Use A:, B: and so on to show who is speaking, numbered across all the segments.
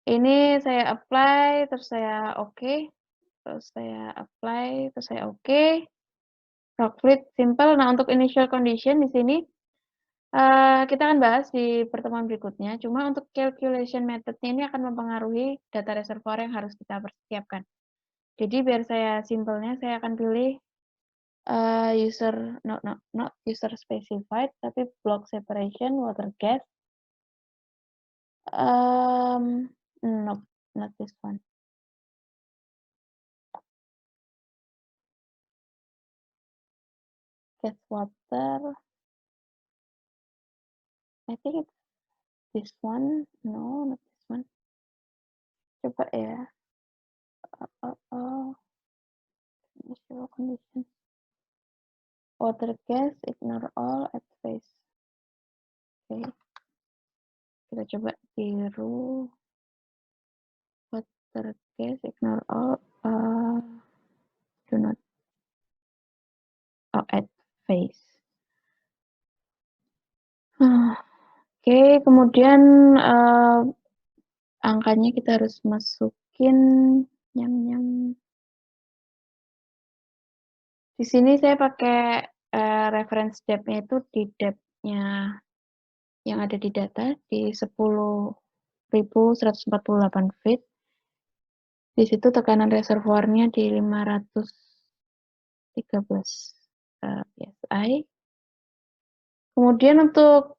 A: Ini saya apply, terus saya oke, terus saya apply, terus saya oke. Rockfleet simple. Nah, untuk initial condition di sini, kita akan bahas di pertemuan berikutnya, cuma untuk calculation method-nya ini akan mempengaruhi data reservoir yang harus kita persiapkan. Jadi biar saya simpelnya, saya akan pilih, user not user specified, tapi block separation, water gas, nope, not this one. Gas water, I think it's this one, no, not this one. Coba ya, initial condition. Water gas, ignore all at face. Oke, kita coba tiru. Water gas, ignore all, do not at face. Oke, kemudian angkanya kita harus masukin nyam. Di sini saya pakai reference depth-nya itu di depth-nya yang ada di data di 10.148 feet. Di situ tekanan reservoirnya di 513 psi. Kemudian untuk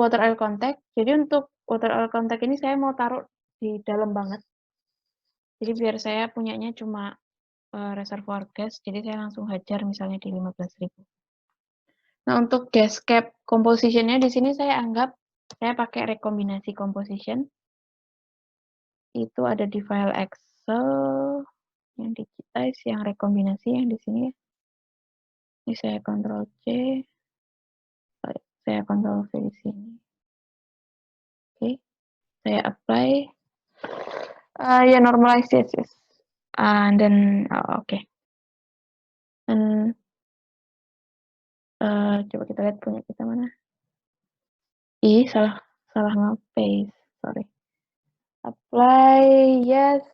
A: water oil contact, jadi untuk water oil contact ini saya mau taruh di dalam banget. Jadi biar saya punyanya cuma reservoir gas, jadi saya langsung hajar misalnya di 15.000. Nah, untuk gas cap composition-nya di sini saya anggap saya pakai rekombinasi composition. Itu ada di file Excel yang digitize, yang rekombinasi yang di sini. Ini saya Ctrl C, saya Ctrl V di sini. Oke, saya apply. Ya, normalize, yes. And then, oke. Dan coba kita lihat punya kita mana. Salah nge-paste, sorry. Apply, yes,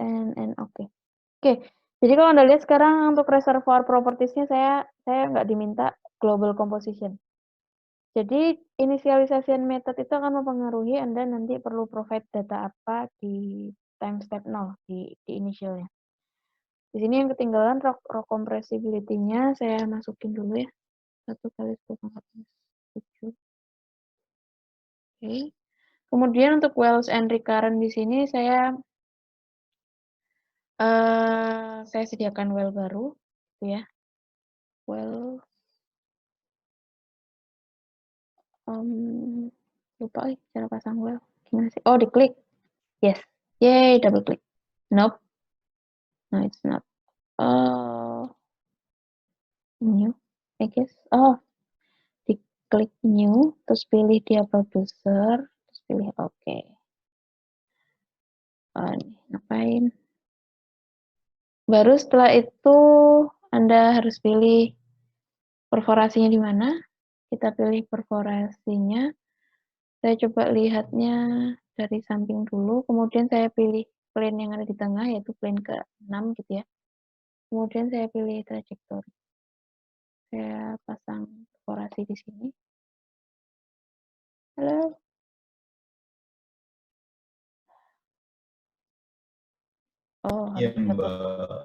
A: and oke. Oke, jadi kalau Anda lihat sekarang untuk reservoir properties-nya saya nggak diminta global composition. Jadi initialization method itu akan mempengaruhi Anda nanti perlu provide data apa di time step 0 di initialnya. Di sini yang ketinggalan rock compressibility-nya saya masukin dulu ya. 1 kali 10⁻⁷. Oke. Kemudian untuk wells and recurrent di sini saya sediakan well baru, gitu ya. Well, lupa cara pasang well. Gimana sih? Oh, diklik. Yes. Yay, double click. Nope. No, it's not. New, I guess. Oh, diklik new, terus pilih dia producer, terus pilih oke. Ngapain? Baru setelah itu Anda harus pilih perforasinya di mana. Kita pilih perforasinya. Saya coba lihatnya dari samping dulu, kemudian saya pilih plane yang ada di tengah, yaitu plane ke-6 gitu ya. Kemudian saya pilih trajektori. Saya pasang perforasi di sini. Halo. Oh,
B: Iya,
A: harus dapat.
B: Mbak.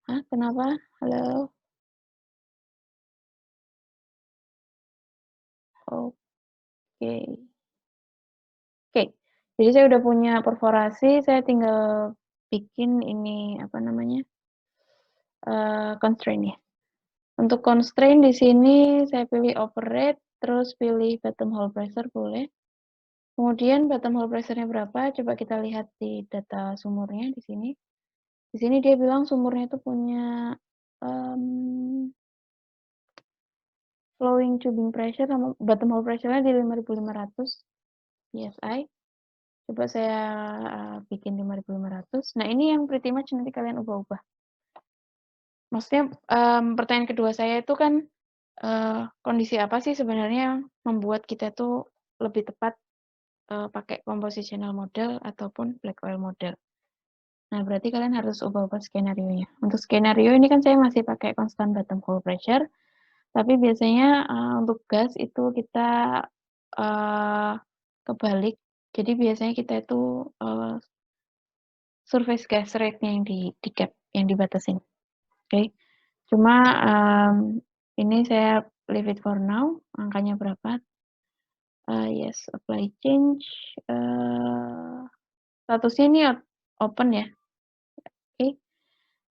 A: Hah, kenapa? Halo. Oke. Oke. Jadi saya udah punya perforasi, saya tinggal bikin ini apa namanya? Constraint ya. Untuk constraint di sini saya pilih operate, terus pilih bottom hole pressure boleh. Kemudian bottom hole pressure-nya berapa? Coba kita lihat di data sumurnya di sini. Di sini dia bilang sumurnya itu punya flowing tubing pressure sama bottom hole pressure-nya di 5.500 psi. Coba saya bikin 5.500. Nah, ini yang pretty much nanti kalian ubah-ubah. Maksudnya pertanyaan kedua saya itu kan kondisi apa sih sebenarnya yang membuat kita tuh lebih tepat pakai compositional model ataupun black oil model. Nah, berarti kalian harus ubah-ubah skenarionya. Untuk skenario ini kan saya masih pakai constant bottom hole pressure, tapi biasanya untuk gas itu kita kebalik. Jadi biasanya kita itu surface gas rate-nya yang di cap, yang dibatasin. Oke. Cuma ini saya leave it for now. Angkanya berapa? Yes, apply change. Statusnya ini open ya. Oke.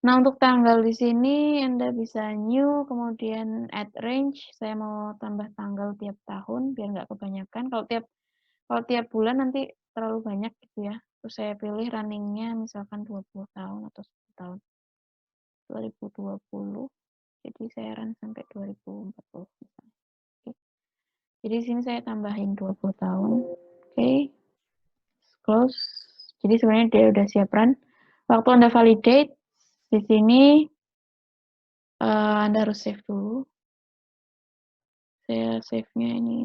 A: Nah, untuk tanggal di sini Anda bisa new, kemudian add range. Saya mau tambah tanggal tiap tahun biar nggak kebanyakan. Kalau tiap bulan nanti terlalu banyak gitu ya. Terus saya pilih runningnya misalkan 20 tahun atau 10 tahun. 2020. Jadi saya run sampai 2040 misalnya. Oke. Jadi di sini saya tambahin 20 tahun. Oke. Close. Jadi sebenarnya dia udah siap run. Waktu Anda validate, di sini Anda harus save dulu. Saya save-nya ini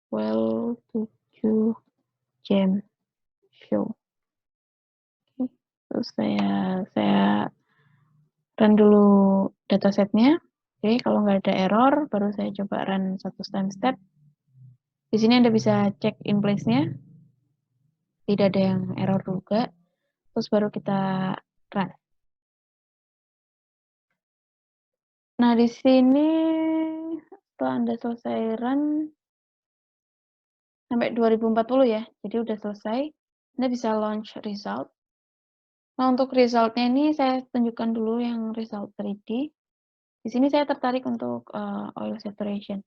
A: well 7 jam show. Oke. Terus saya run dulu datasetnya. Oke, kalau nggak ada error, baru saya coba run satu time step. Di sini Anda bisa cek in place-nya. Tidak ada yang error juga. Terus baru kita run. Nah, di sini setelah Anda selesai run sampai 2040 ya. Jadi udah selesai. Anda bisa launch result. Nah, untuk resultnya ini saya tunjukkan dulu yang result 3D. Di sini saya tertarik untuk oil saturation.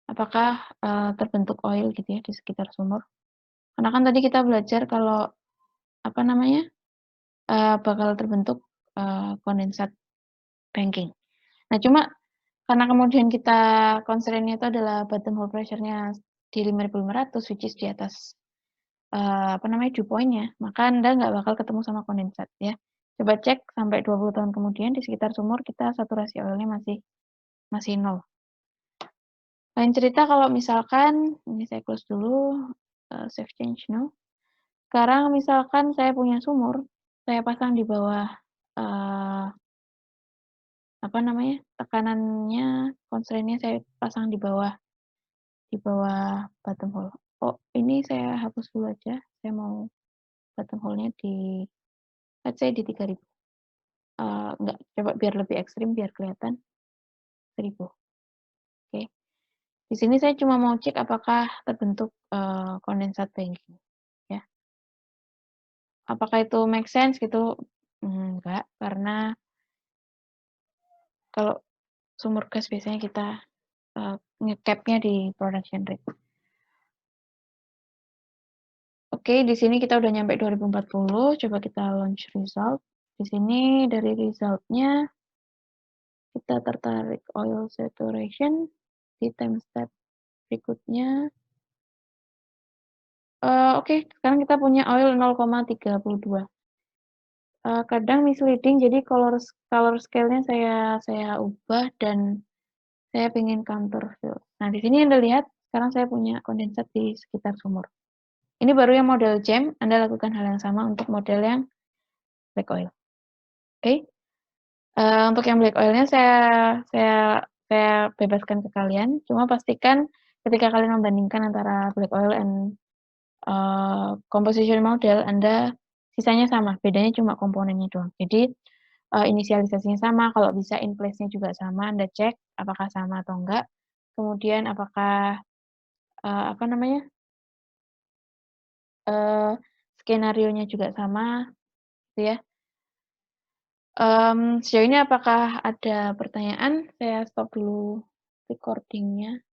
A: Apakah terbentuk oil gitu ya di sekitar sumur. Karena kan tadi kita belajar kalau apa namanya bakal terbentuk kondensat banking. Nah, cuma karena kemudian kita concern-nya itu adalah bottom hole pressure-nya di 5.500, which is di atas apa namanya dew point-nya, maka Anda nggak bakal ketemu sama kondensat ya. Coba cek sampai 20 tahun kemudian di sekitar sumur kita saturasi oilnya masih 0. Lain cerita kalau misalkan, ini saya close dulu, save change no. Sekarang misalkan saya punya sumur, saya pasang di bawah apa namanya tekanannya, constraint-nya saya pasang di bawah bottom hole. Oh, ini saya hapus dulu aja. Saya mau bottom hole-nya di let's say di 3000. Enggak, coba biar lebih ekstrim biar kelihatan 1000. Oke. Di sini saya cuma mau cek apakah terbentuk kondensat banking ya. Apakah itu make sense gitu? Enggak, karena kalau sumur gas biasanya kita nge-cap-nya di production rate. Oke, di sini kita udah nyampe 2040. Coba kita launch result. Di sini dari resultnya kita tertarik oil saturation di time step berikutnya. Oke, sekarang kita punya oil 0,32. Kadang misleading, jadi color scale-nya saya ubah dan saya pengen counter fill. Nah, di sini Anda lihat, sekarang saya punya kondensat di sekitar sumur. Ini baru yang model gem, Anda lakukan hal yang sama untuk model yang black oil. Oke. Untuk yang black oil-nya saya bebaskan ke kalian, cuma pastikan ketika kalian membandingkan antara black oil and composition model, Anda sisanya sama, bedanya cuma komponennya doang. Jadi inisialisasinya sama, kalau bisa in place-nya juga sama, Anda cek apakah sama atau enggak. Kemudian apakah apa namanya skenario-nya juga sama, gitu ya. Sejauh ini apakah ada pertanyaan? Saya stop dulu recording-nya.